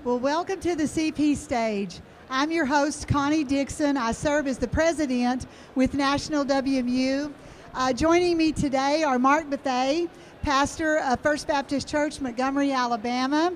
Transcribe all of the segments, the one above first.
Well, welcome to the CP stage. I'm your host, Connie Dixon. I serve as the president with National WMU. Joining me today are Mark Bethea, pastor of First Baptist Church, Montgomery, Alabama.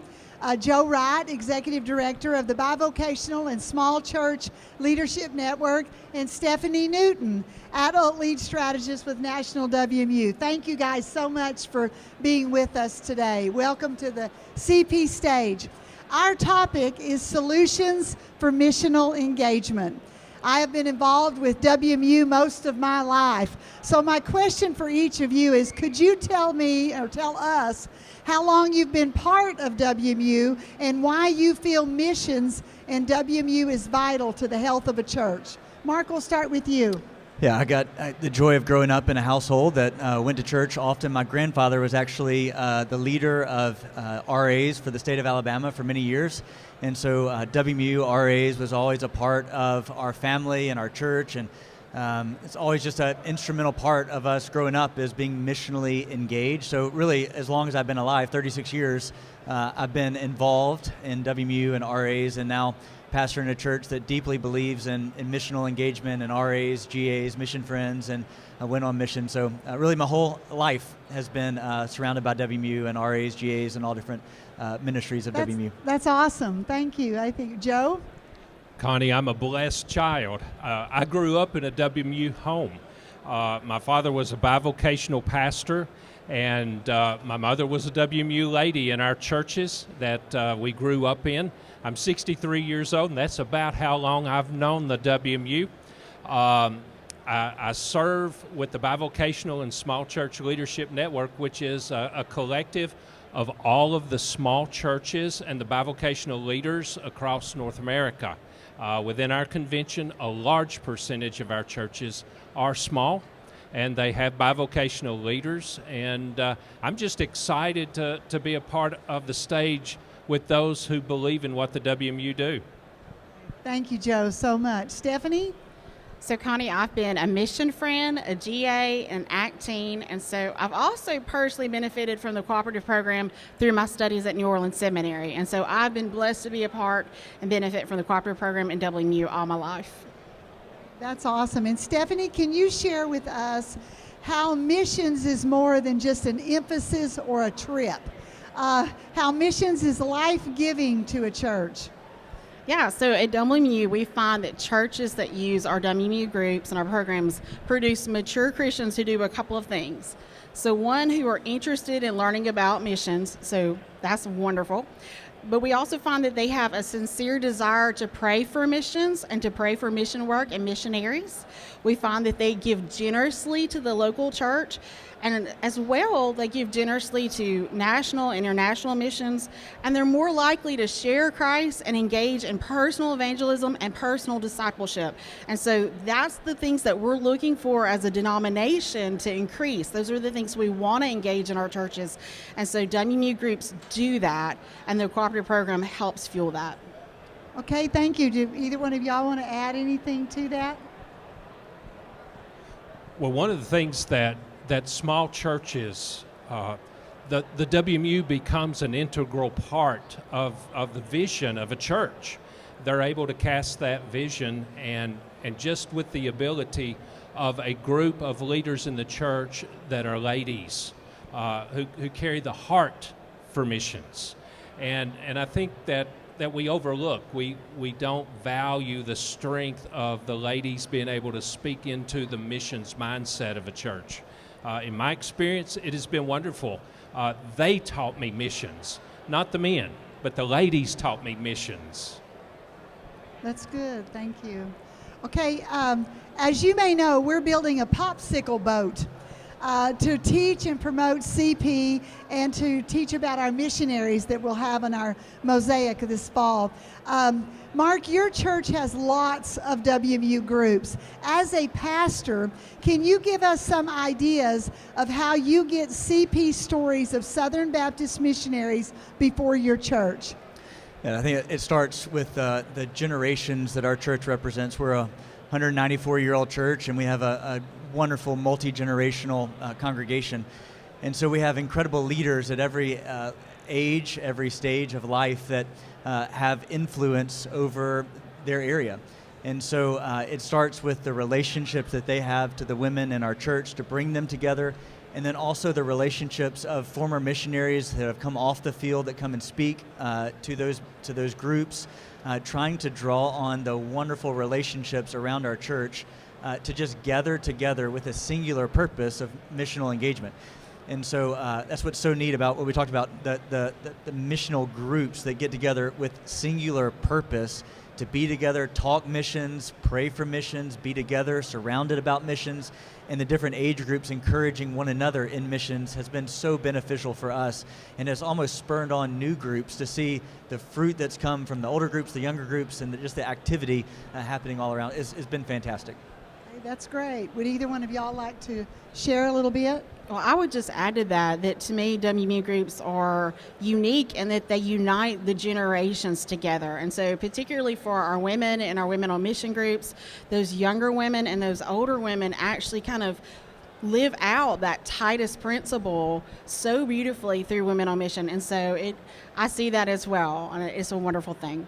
Joe Wright, executive director of the Bivocational and Small Church Leadership Network, and Stephanie Newton, adult lead strategist with National WMU. Thank you guys so much for being with us today. Welcome to the CP stage. Our topic is solutions for missional engagement. I have been involved with WMU most of my life. So my question for each of you is, could you tell me or tell us how long you've been part of WMU and why you feel missions and WMU is vital to the health of a church? Mark, we'll start with you. Yeah, I got the joy of growing up in a household that went to church often. My grandfather was actually the leader of RAs for the state of Alabama for many years. And so WMU RAs was always a part of our family and our church. And it's always just an instrumental part of us growing up is being missionally engaged. So really, as long as I've been alive, 36 years, I've been involved in WMU and RAs, and now pastor in a church that deeply believes in missional engagement and RAs, GAs, mission friends, and I went on mission. So really my whole life has been surrounded by WMU and RAs, GAs, and all different ministries of WMU. That's awesome. Thank you. I think, Joe? Connie, I'm a blessed child. I grew up in a WMU home. My father was a bivocational pastor, and my mother was a WMU lady in our churches that we grew up in. I'm 63 years old, and that's about how long I've known the WMU. I serve with the Bivocational and Small Church Leadership Network, which is a collective of all of the small churches and the bivocational leaders across North America. Within our convention, a large percentage of our churches are small, and they have bivocational leaders, and I'm just excited to be a part of the stage with those who believe in what the WMU do. Thank you, Joe, so much. Stephanie? So, Connie, I've been a mission friend, a GA, an ACT teen, and so I've also personally benefited from the Cooperative Program through my studies at New Orleans Seminary. And so I've been blessed to be a part and benefit from the Cooperative Program in WMU all my life. That's awesome. And Stephanie, can you share with us how missions is more than just an emphasis or a trip? How missions is life-giving to a church? Yeah, so at WMU, we find that churches that use our WMU groups and our programs produce mature Christians who do a couple of things. So one, who are interested in learning about missions, so that's wonderful. But we also find that they have a sincere desire to pray for missions and to pray for mission work and missionaries. We find that they give generously to the local church, and as well, they give generously to national and international missions, and they're more likely to share Christ and engage in personal evangelism and personal discipleship. And so that's the things that we're looking for as a denomination to increase. Those are the things we want to engage in our churches. And so WMU groups do that, and the Cooperative Program helps fuel that. Okay, thank you. Do either one of y'all want to add anything to that? Well, one of the things that small churches, the WMU becomes an integral part of the vision of a church. They're able to cast that vision, and just with the ability of a group of leaders in the church that are ladies who carry the heart for missions. And I think that we overlook. We don't value the strength of the ladies being able to speak into the missions mindset of a church. In my experience, it has been wonderful. They taught me missions, not the men, but the ladies taught me missions. That's good. Thank you. Okay, as you may know, we're building a popsicle boat to teach and promote CP and to teach about our missionaries that we'll have in our mosaic this fall. Mark, your church has lots of WMU groups. As a pastor, can you give us some ideas of how you get CP stories of Southern Baptist missionaries before your church? And I think it starts with the generations that our church represents. We're a 194-year-old church, and we have a wonderful multi-generational congregation. And so we have incredible leaders at every age, every stage of life that have influence over their area. And so it starts with the relationships that they have to the women in our church to bring them together, and then also the relationships of former missionaries that have come off the field that come and speak to those groups, trying to draw on the wonderful relationships around our church to just gather together with a singular purpose of missional engagement. And so that's what's so neat about what we talked about, the missional groups that get together with singular purpose to be together, talk missions, pray for missions, be together, surrounded about missions, and the different age groups encouraging one another in missions has been so beneficial for us, and has almost spurred on new groups to see the fruit that's come from the older groups, the younger groups, and just the activity happening all around. It's been fantastic. That's great. Would either one of y'all like to share a little bit? Well, I would just add to that to me, WMU groups are unique in that they unite the generations together. And so particularly for our women and our women on mission groups, those younger women and those older women actually kind of live out that Titus principle so beautifully through Women on Mission. And so I see that as well, and it's a wonderful thing.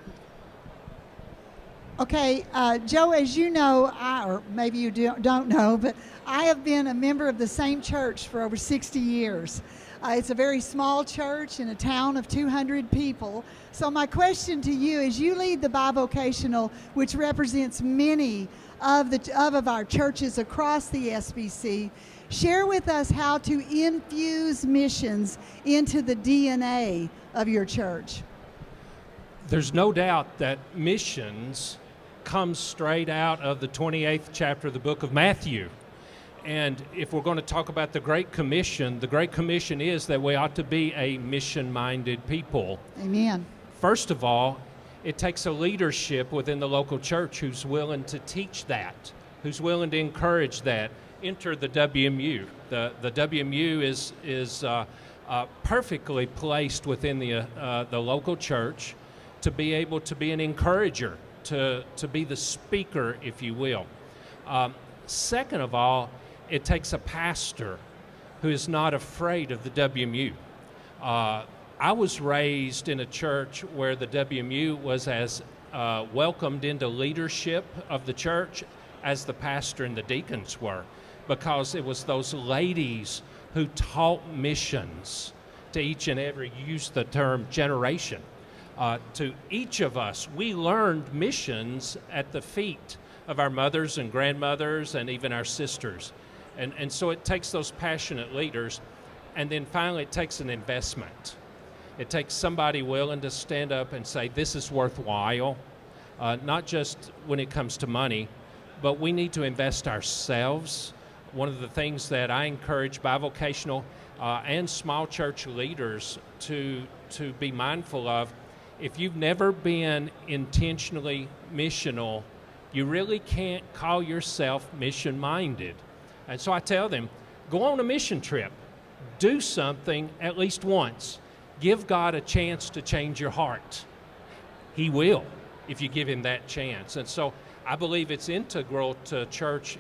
Okay, Joe, as you know, or maybe you don't know, but I have been a member of the same church for over 60 years. It's a very small church in a town of 200 people. So my question to you is, you lead the bivocational, which represents many of our churches across the SBC. Share with us how to infuse missions into the DNA of your church. There's no doubt that missions comes straight out of the 28th chapter of the book of Matthew. And if we're going to talk about the Great Commission is that we ought to be a mission-minded people. Amen. First of all, it takes a leadership within the local church who's willing to teach that, who's willing to encourage that. Enter the WMU. The WMU is perfectly placed within the local church to be able to be an encourager, to be the speaker, if you will. Second of all, it takes a pastor who is not afraid of the WMU. I was raised in a church where the WMU was as welcomed into leadership of the church as the pastor and the deacons were, because it was those ladies who taught missions to each and every, use the term generation. To each of us, we learned missions at the feet of our mothers and grandmothers and even our sisters. And so it takes those passionate leaders. And then finally, it takes an investment. It takes somebody willing to stand up and say, this is worthwhile, not just when it comes to money, but we need to invest ourselves. One of the things that I encourage bivocational and small church leaders to be mindful of, if you've never been intentionally missional, you really can't call yourself mission-minded. And so I tell them, go on a mission trip. Do something at least once. Give God a chance to change your heart. He will, if you give him that chance. And so I believe it's integral to church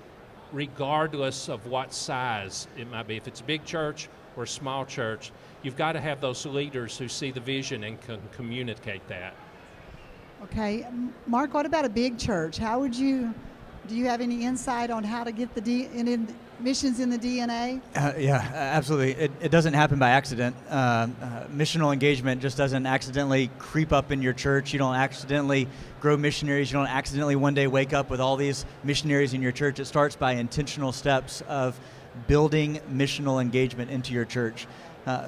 regardless of what size it might be. If it's a big church or a small church, you've got to have those leaders who see the vision and can communicate that. Okay, Mark, what about a big church? Do you have any insight on how to get the missions in the DNA? Yeah, absolutely. It doesn't happen by accident. Missional engagement just doesn't accidentally creep up in your church. You don't accidentally grow missionaries. You don't accidentally one day wake up with all these missionaries in your church. It starts by intentional steps of building missional engagement into your church.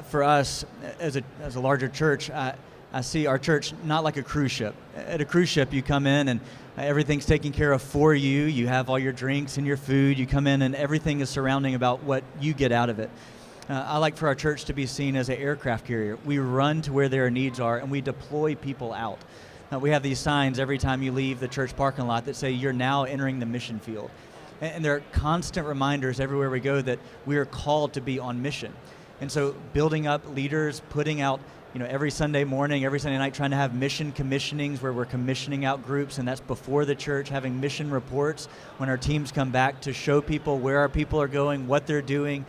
For us, as a larger church, I see our church not like a cruise ship. At a cruise ship, you come in and everything's taken care of for you. You have all your drinks and your food. You come in and everything is surrounding about what you get out of it. I like for our church to be seen as an aircraft carrier. We run to where their needs are and we deploy people out. We have these signs every time you leave the church parking lot that say you're now entering the mission field. And there are constant reminders everywhere we go that we are called to be on mission. And so building up leaders, putting out every Sunday morning, every Sunday night, trying to have mission commissionings where we're commissioning out groups, and that's before the church, having mission reports when our teams come back to show people where our people are going, what they're doing.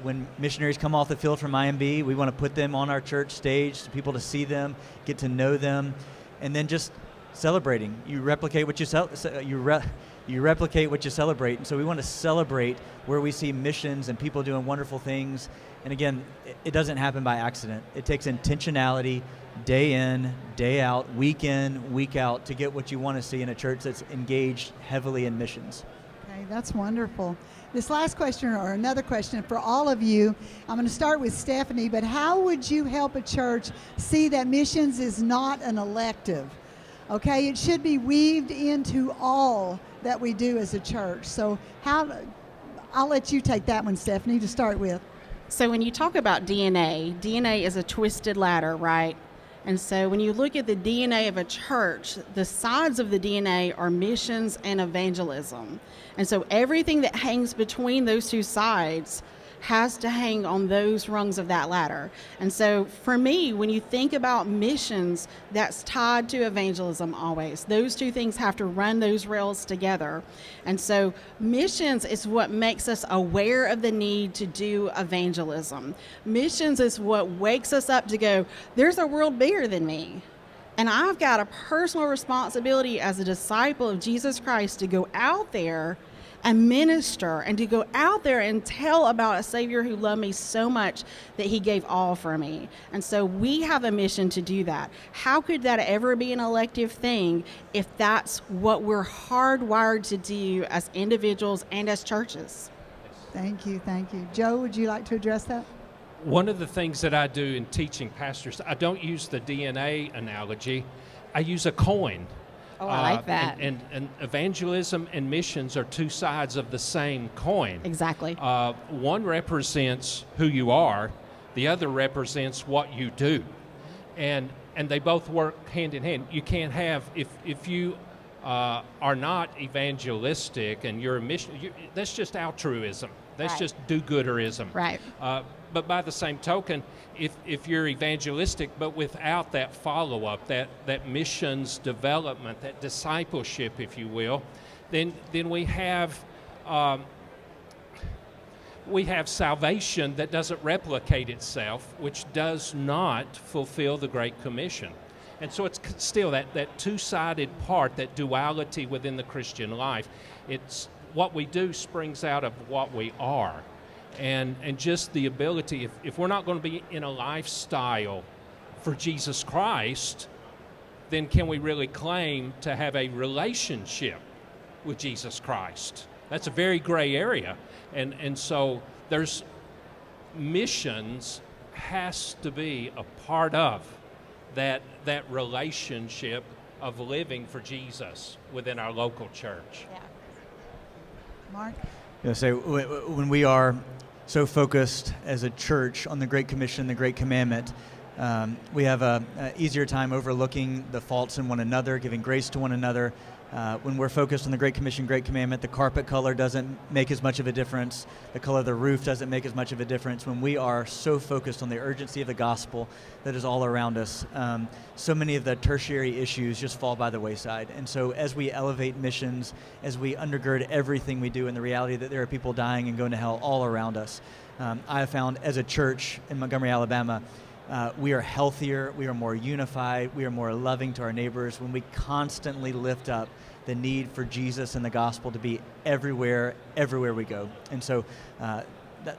When missionaries come off the field from IMB, we want to put them on our church stage for people to see them, get to know them, and then just celebrating. You replicate what you replicate what you celebrate. And so we want to celebrate where we see missions and people doing wonderful things. And again, it doesn't happen by accident. It takes intentionality, day in, day out, week in, week out, to get what you want to see in a church that's engaged heavily in missions. Okay, that's wonderful. This last question, or another question for all of you, I'm going to start with Stephanie, but how would you help a church see that missions is not an elective? Okay, it should be weaved into all that we do as a church. So I'll let you take that one, Stephanie, to start with. So when you talk about DNA is a twisted ladder, right? And so when you look at the DNA of a church, the sides of the DNA are missions and evangelism. And so everything that hangs between those two sides has to hang on those rungs of that ladder. And so for me, when you think about missions, that's tied to evangelism always. Those two things have to run those rails together. And so missions is what makes us aware of the need to do evangelism. Missions is what wakes us up to go, there's a world bigger than me. And I've got a personal responsibility as a disciple of Jesus Christ to go out there and minister, and to go out there and tell about a Savior who loved me so much that he gave all for me. And so we have a mission to do that. How could that ever be an elective thing if that's what we're hardwired to do as individuals and as churches? Thank you, thank you. Joe, would you like to address that? One of the things that I do in teaching pastors, I don't use the DNA analogy, I use a coin. Oh, I like that. And evangelism and missions are two sides of the same coin. Exactly. One represents who you are, the other represents what you do. And they both work hand in hand. You can't have, if you are not evangelistic and you're a mission, that's just altruism. That's right. just do-gooderism. Right. But by the same token, if you're evangelistic but without that follow-up, that missions development, that discipleship, if you will, then we have salvation that doesn't replicate itself, which does not fulfill the Great Commission. And so it's still that two-sided part, that duality within the Christian life. It's what we do springs out of what we are. And just the ability, if we're not going to be in a lifestyle for Jesus Christ, then can we really claim to have a relationship with Jesus Christ? That's a very gray area. And so there's missions has to be a part of that relationship of living for Jesus within our local church. Yeah. Mark? So when we are so focused as a church on the Great Commission, the Great Commandment, we have a easier time overlooking the faults in one another, giving grace to one another. When we're focused on the Great Commission, Great Commandment, the carpet color doesn't make as much of a difference. The color of the roof doesn't make as much of a difference. When we are so focused on the urgency of the gospel that is all around us, so many of the tertiary issues just fall by the wayside. And so as we elevate missions, as we undergird everything we do in the reality that there are people dying and going to hell all around us, I have found as a church in Montgomery, Alabama, we are healthier, we are more unified, we are more loving to our neighbors when we constantly lift up the need for Jesus and the gospel to be everywhere we go. And so that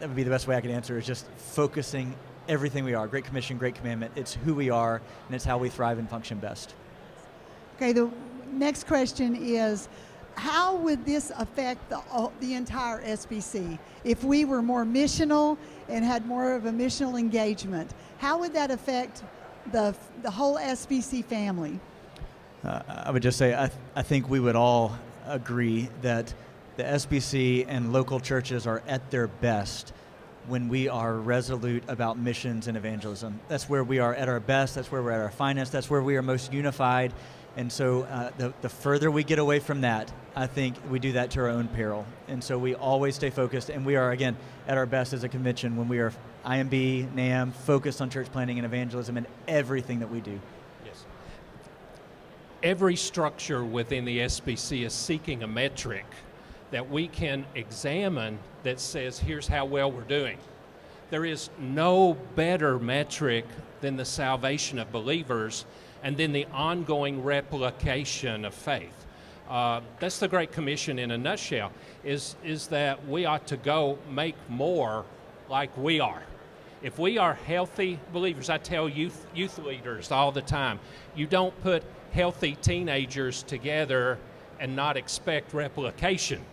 would be the best way I could answer, is just focusing everything we are. Great Commission, Great Commandment. It's who we are, and it's how we thrive and function best. Okay, the next question is, how would this affect the entire SBC? If we were more missional and had more of a missional engagement, how would that affect the whole SBC family? I would just say I think we would all agree that the SBC and local churches are at their best when we are resolute about missions and evangelism. That's where we are at our best. That's where we're at our finest. That's where we are most unified. And so the further we get away from that, I think we do that to our own peril. And so we always stay focused, and we are, again, at our best as a convention when we are IMB, NAM, focused on church planting and evangelism in everything that we do. Yes. Every structure within the SBC is seeking a metric that we can examine that says, here's how well we're doing. There is no better metric than the salvation of believers and then the ongoing replication of faith. That's the Great Commission in a nutshell, is that we ought to go make more like we are. If we are healthy believers, I tell youth leaders all the time, you don't put healthy teenagers together and not expect replication.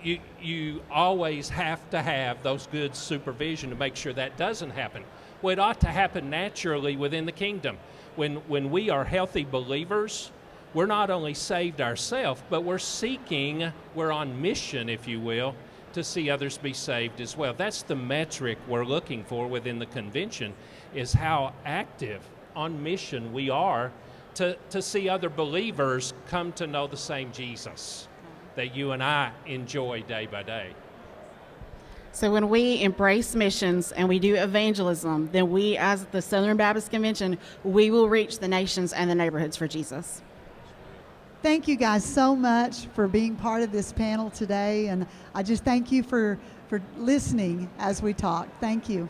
You always have to have those good supervision to make sure that doesn't happen. Well, it ought to happen naturally within the kingdom. When we are healthy believers, we're not only saved ourselves, but we're on mission, if you will, to see others be saved as well. That's the metric we're looking for within the convention, is how active on mission we are to see other believers come to know the same Jesus that you and I enjoy day by day. So when we embrace missions and we do evangelism, then we, as the Southern Baptist Convention, we will reach the nations and the neighborhoods for Jesus. Thank you guys so much for being part of this panel today, and I just thank you for listening as we talk. Thank you.